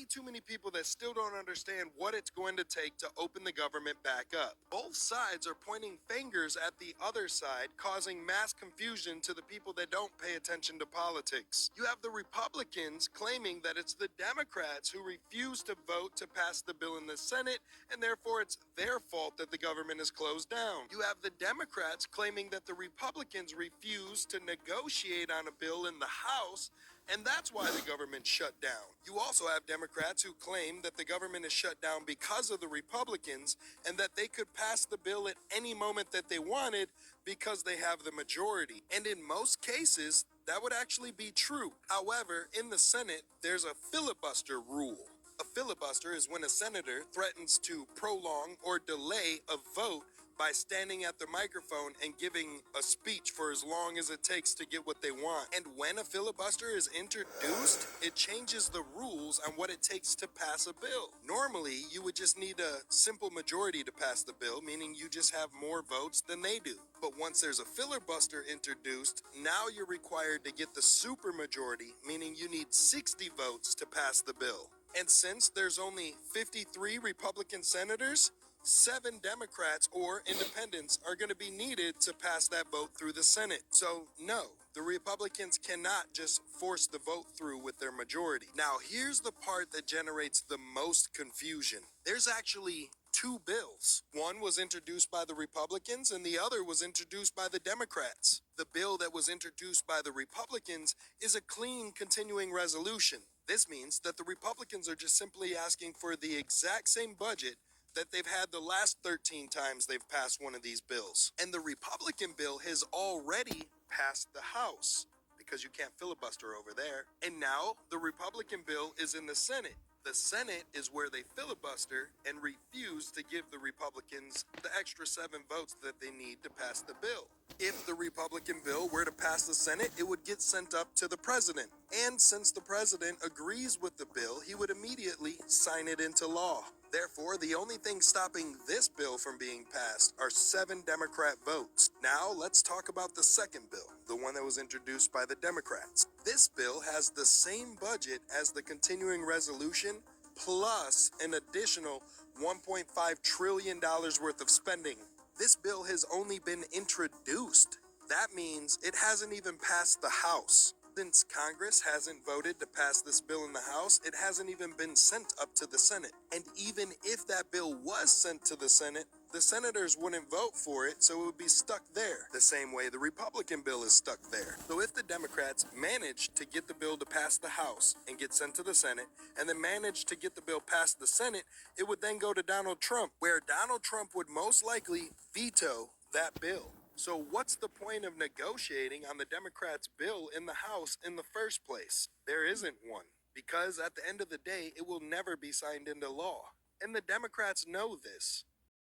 way too many people that still don't understand what it's going to take to open the government back up. Both sides are pointing fingers at the other side, causing mass confusion to the people that don't pay attention to politics. You have the Republicans claiming that it's the Democrats who refuse to vote to pass the bill in the Senate, and therefore it's their fault that the government is closed down. You have the Democrats claiming that the Republicans refuse to negotiate on a bill in the House, and that's why the government shut down. You also have Democrats who claim that the government is shut down because of the Republicans and that they could pass the bill at any moment that they wanted because they have the majority. And in most cases, that would actually be true. However, in the Senate, there's a filibuster rule. A filibuster is when a senator threatens to prolong or delay a vote by standing at the microphone and giving a speech for as long as it takes to get what they want. And when a filibuster is introduced, it changes the rules on what it takes to pass a bill. Normally, you would just need a simple majority to pass the bill, meaning you just have more votes than they do. But once there's a filibuster introduced, now you're required to get the supermajority, meaning you need 60 votes to pass the bill. And since there's only 53 Republican senators, 7 Democrats or independents are going to be needed to pass that vote through the Senate. So no, the Republicans cannot just force the vote through with their majority. Now, here's the part that generates the most confusion. There's actually 2 bills. One was introduced by the Republicans and the other was introduced by the Democrats. The bill that was introduced by the Republicans is a clean continuing resolution. This means that the Republicans are just simply asking for the exact same budget that they've had the last 13 times they've passed one of these bills. And the Republican bill has already passed the House, because you can't filibuster over there. And now the Republican bill is in the Senate. The Senate is where they filibuster and refuse to give the Republicans the extra 7 votes that they need to pass the bill. If the Republican bill were to pass the Senate, it would get sent up to the president. And since the president agrees with the bill, he would immediately sign it into law. Therefore, the only thing stopping this bill from being passed are 7 Democrat votes. Now, let's talk about the second bill, the one that was introduced by the Democrats. This bill has the same budget as the continuing resolution, plus an additional $1.5 trillion worth of spending. This bill has only been introduced. That means it hasn't even passed the House. Since Congress hasn't voted to pass this bill in the House, it hasn't even been sent up to the Senate. And even if that bill was sent to the Senate, the senators wouldn't vote for it, so it would be stuck there, the same way the Republican bill is stuck there. So if the Democrats manage to get the bill to pass the House and get sent to the Senate, and then manage to get the bill past the Senate, it would then go to Donald Trump, where Donald Trump would most likely veto that bill. So what's the point of negotiating on the Democrats' bill in the House in the first place? There isn't one, because at the end of the day, it will never be signed into law. And the Democrats know this.